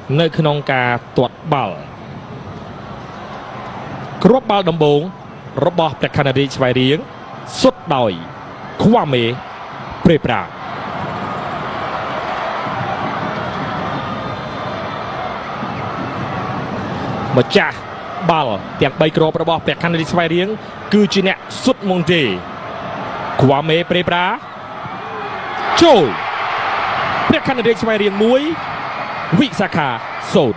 nơi khung ca tuột bal crop bal đầm bông robot tại Canada xoay riêng xuất đòi khoa mê prepra một cha bal tiền bay crop robot tại Canada xoay riêng cứ chỉ nè xuất môn gì khoa mê prepra trôiព្រះខណ្ឌរាជស្វ័យរៀងមួយវិសាខាសូន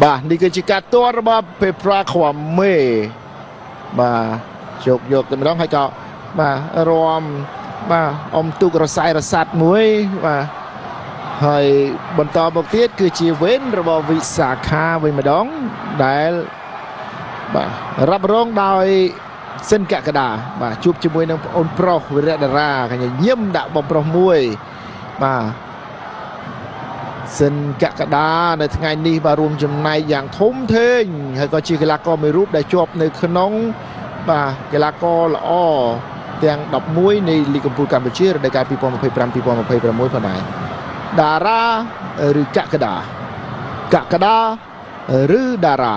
បាទនេះគឺជាការទាត់របស់ពេលប្រាខ្វាមេបាទជោគយកតែម្ដងហើយក៏បាទរំបាទអមទុករសាយរសាត់មួយបាទហើយបន្តមកទៀតគឺជាវេនរបស់វិសាខាវិញម្ដងដែលបាទរ៉ាប់រងដោយសិនកកដាបាទជួបជាមួយនឹងប្អូនប្រុសវិរៈតារាកញ្ញាញឹមដាក់បងប្រុសមួយបាទសិនកកដានៅថ្ងៃនេះបាទរួមចំណែកយ៉ាងធំធេងហើយក៏ជាកីឡាករមួយរូបដែលជាប់នៅក្នុងបាទកីឡាករល្អទាំង11នៃលីកកំពូលកម្ពុជារដូវកាល 2025-2026 ផងដែរតារាឬកកដាឬតារា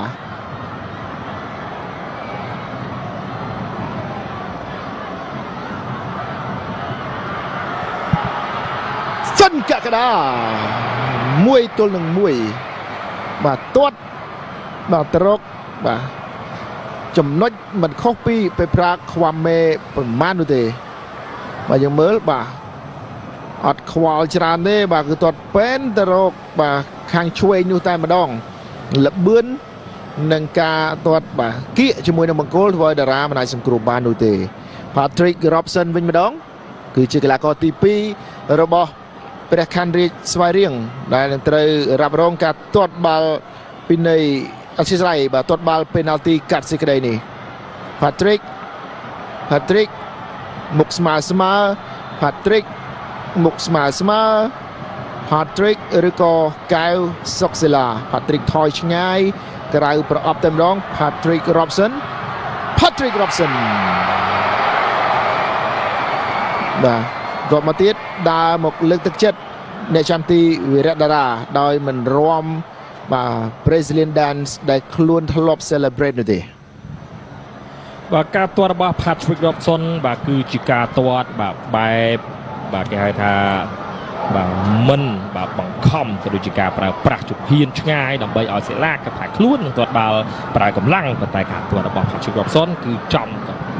សិនកកដា1 ទល់នឹង 1បាទទាត់បាទត្រកបាទចំណុចមិនខុសពីពេលប្រាខ្វាមេប្រមាណនោះទេបាទយើងមើលបាទអត់ខ្វល់ច្រើនទេបាទគឺទាត់ពេនទៅរកបាទខាងឆ្វេងនោះតែម្ដងលបឿននឹងការទាត់បាទគៀកជាមួយនឹងបង្គោលធ្វើឲ្យតារាមិនអាចសង្គ្រោះបាននោះទេ Patrick Robson វិញម្ដងគឺជាកីឡាករទី2របស់ព្រះខ័នរាជស្វាយរៀងដែលនឹងត្រូវរ៉ាប់រងការទាត់បាល់ពីនៃអធិស្ឋានបាទទាត់បាល់ penalty កាត់សេចក្តីនេះ Patrick មុខស្មើ Patrick មុខស្មើ Patrick ឬក៏កែវសុកសិលា Patrick ថយឆ្ងាយក្រៅប្រអប់តែម្ដង Patrick Robson បាទគាត់មកទៀតដើរមកលើកទឹកចិត្តអ្នកចាំទីវិរៈតារាដោយមិនរាំបាទ Brazilian dance ដែលខ្លួនធ្លាប់ celebrate នោះទេបាទការទាត់របស់ Patrick Robson បាទគឺជាការទាត់បាទបែបបាទគេហៅថាបាទមិនបាទបង្ខំក៏ដូចជាការប្រើប្រាស់ជំហានឆ្ងាយដើម្បីឲ្យសិលាគាត់ថាខ្លួននឹងទាត់បាល់ប្រើកម្លាំងប៉ុន្តែការទាត់របស់ Patrick Robson គឺចំ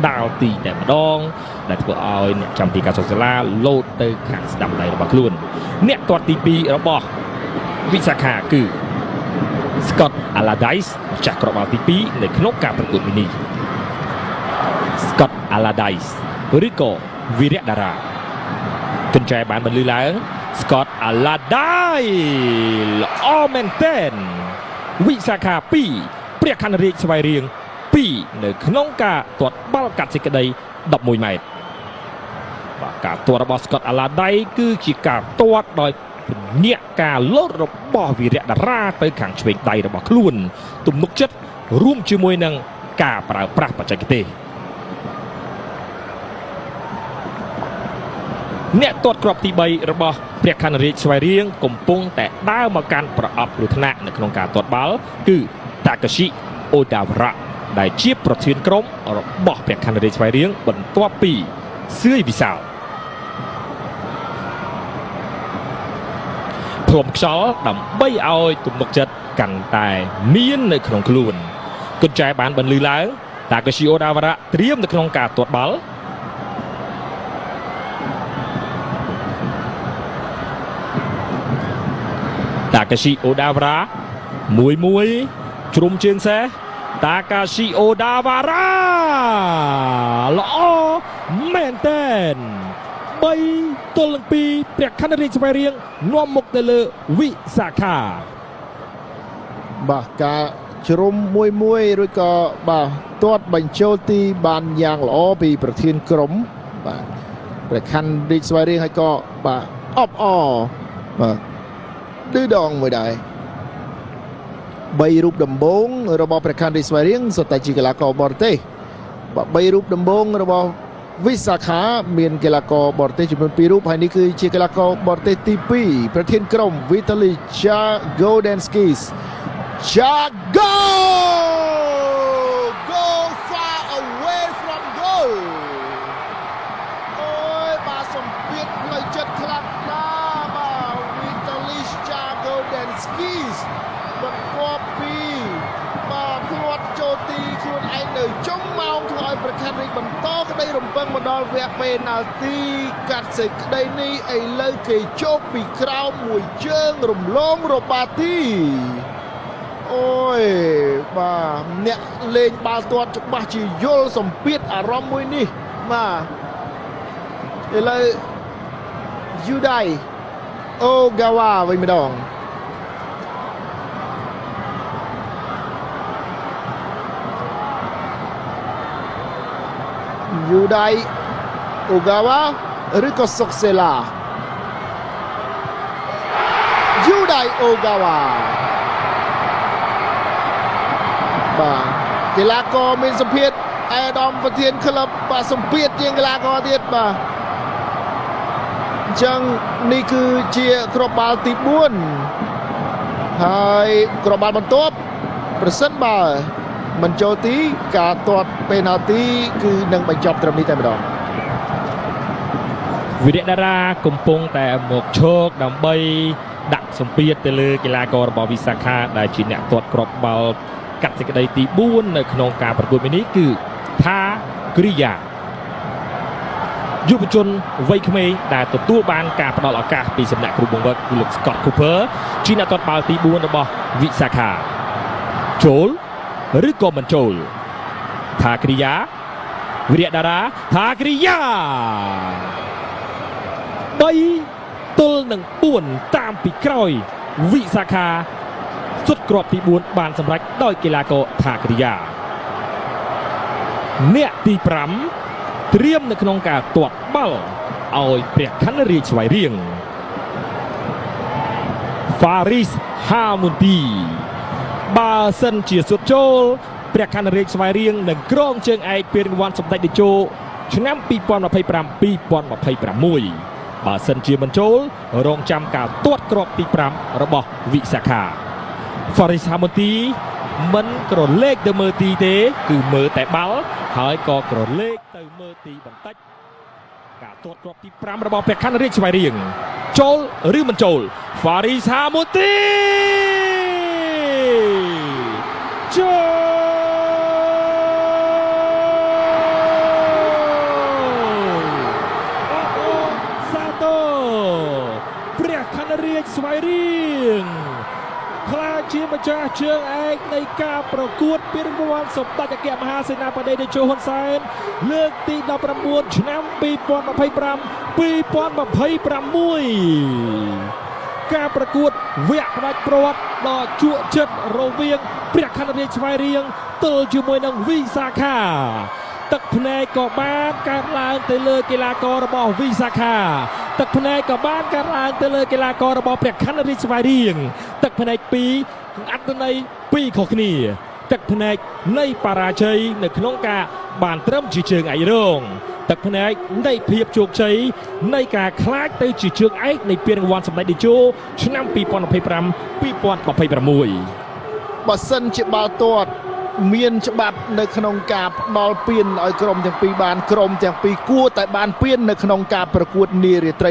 ដាល់ទីតែម្ដងដែលធ្វើឲ្យអ្នកចាំទីការសុខសិលាលោតទៅខាងស្ដាំដៃរបស់ខ្លួនអ្នកទាត់ទី2របស់វិសាខាគឺ Scott Allardyce ម្ចាស់គ្រាប់បាល់ទី2នៅក្នុងការប្រកួតមីនី Scott Allardyce ឬក៏វីរៈតារាកញ្ចែបានបន្លឺឡើង Scott Allardyce ល្អមែនទែនវិសាខា2ព្រះខ័នរាជស្វាយរៀង2នៅក្នុងការទាត់បាល់កាត់សេចក្តី11ម៉ែត្របាទការទាត់របស់ Scott Allardyce គឺជាការទាត់ដោយញាក់ការលោតរបស់វីរៈតារាទៅខាងឆ្វេងដៃរបស់ខ្លួនទំនុកចិត្តរួមជាមួយនឹងការប្រើប្រាស់បច្ចេកទេសអ្នកទាត់គ្រាប់ទី3របស់ព្រះខ័នរាជស្វាយរៀងកំពុងតែដើរមកកាន់ប្រអប់គ្រោះថ្នាក់នៅក្នុងការទាត់បាល់គឺ Takashi Odawara ដែលជាប្រធានក្រុមរបស់ព្រះខ័នរាជស្វាយរៀងបន្ទាប់ពីសឿយវិសាលព្រមខ្យល់ដើម្បីឲ្យទំនុកចិត្តកាន់តែមាននៅក្នុងខ្លួនកញ្ចែបានបន្លឺឡើង Takashi Odawara ត្រៀមនៅក្នុងការទាត់បាល់Takashi Odawara មួយជ្រុំជើងសេះ Takashi Odawara ល្អមែនទែន3 ទល់នឹង 2ព្រះខ័នរាជស្វាយរៀងនាំមុខទៅលើវិសាខាបាទការជ្រុំមួយឬក៏បាទទាត់បញ្ចូលទីបានយ៉ាងល្អពីប្រធានក្រុមបាទព្រះខ័នរាជស្វាយរៀងហើយក៏បាទអបអបាទឌឺដងមួយដែរ 3 រូបដំបូងរបស់ព្រះខ័នរាជស្វាយរៀងសុទ្ធតែជាកីឡាករបរទេសបាទ3រូបដំបូងរបស់វិសាខាមានកីឡាករបរទេសចំនួន2រូបហើយនេះគឺជាកីឡាករបរទេសទី2ប្រធានក្រុម Vitaly Jagodinskis Jago go far away from goal អូយបាទសម្ពាធផ្លូវចិត្តខ្លាំងណាស់បាទ Vitaly Jagodinskis បន្ទាប់ពីបាទភ្លាត់ចូលទីខ្លួនឯងនៅចុងម៉ោងធ្វើឲ្យប្រខានរាជបន្តក្តីរំពឹងមកដល់វគ្គពេណាល់ទីកាត់សេចក្តីនេះឥឡូវគេជោគពីក្រោមមួយជើងរំលងរបាទីអូយបាទអ្នកលេងបាល់ទាត់ច្បាស់ជាយល់សម្ពាធអារម្មណ៍មួយនេះបាទឥឡូវយូដៃអូហ្គាវ៉ាវិញម្ដងយូដៃអូហ្គាវ៉ាឬក៏សុកសេឡាយូដៃអូហ្គាវ៉ាបាទកីឡាករមានសម្ពាធអាដាមប្រធានក្លឹបបាទសម្ពាធជាងកីឡាករទៀតបាទអញ្ចឹងនេះគឺជាគ្រាប់បាល់ទី4ហើយគ្រាប់បាល់បន្ទាប់ប្រសិនបើមិនចូលទីការទាត់ពេណាល់ទីគឺនឹងបញ្ចប់ត្រឹមនេះតែម្ដងវិរៈតារាកំពុងតែមកឈោកដើម្បីដាក់សម្ពាធទៅលើកីឡាកររបស់វិសាខាដែលជាអ្នកទាត់គ្រាប់បាល់កាត់សេចក្តីទី4នៅក្នុងការប្រកួតនេះគឺថាគ្រីយ៉ាយុវជនវ័យក្មេងដែលទទួលបានការផ្ដល់ឱកាសពីសំណាក់គ្រូបង្វឹកគឺលោក Scott Cooper ជាអ្នកទាត់បាល់ទី4របស់វិសាខាចូលឬក៏មិនចូលថាគ្រីយ៉ាវិរៈតារាថាគ្រីយ៉ា3 ទល់នឹង 4តាមពីក្រោយវិសាខាសុទ្ធគ្រាប់ទី4បានសម្រេចដោយកីឡាករថាគ្រីយ៉ាអ្នកទី5ត្រៀមនៅក្នុងការទាត់បាល់ឲ្យព្រះខ័នរាជស្វាយរៀង Faris Hamunti បើសិនជាសុទ្ធចូលព្រះខ័នរាជស្វាយរៀងនឹងក្រងជើងឯកពានរង្វាន់សម្ដេចតេជោឆ្នាំ2025-2026បើសិនជាមិនចូលរងចាំការទាត់គ្រាប់ទី5របស់វិសាខា Faris Hamunti មិនក្រឡេកទៅមើលទីទេគឺមើលតែបាល់ហើយក៏ក្រឡេកទៅមើលទីបន្តិចការទាត់គ្រាប់ទី5របស់ព្រះខ័នរាជស្វាយរៀងចូលឬមិនចូល Faris Hamunti ចូលអូសាតូព្រះខ័នរាជស្វាយរៀងខ្លាចជាម្ចាស់ជើងឯកនៃការប្រកួតពានរង្វាន់សម្ដេចអគ្គមហាសេនាបតីតេជោហ៊ុនសែនលើកទី19ឆ្នាំ2025-2026ការប្រកួតវគ្គផ្ដាច់ព្រាត់ដ៏ជក់ចិត្តរវាងព្រះខ័នរាជស្វាយរៀងទល់ជាមួយនឹងវិសាខាទឹកភ្នែកក៏បានកើតឡើងទៅលើកីឡាកររបស់វិសាខាទឹកភ្នែកក៏បានកើតឡើងទៅលើកីឡាកររបស់ព្រះខ័នរាជស្វាយរៀងទឹកភ្នែក2អត្ថន័យ2ខុសគ្នាទឹកភ្នែកនៃបរាជ័យនៅក្នុងការបានត្រឹមជាជើងឯករងទឹកភ្នែកនៃភាពជោគជ័យនៃការខ្លាចទៅជាជើងឯកនៃពានរង្វាន់សម្ដេចតេជោឆ្នាំ2025-2026បើសិនជាបាល់ទាត់មានច្បាប់នៅក្នុងការផ្ដល់ពានឲ្យក្រុមទាំងពីរបានក្រុមទាំងពីរគួរតែបានពាននៅក្នុងការប្រកួតនារីត្រី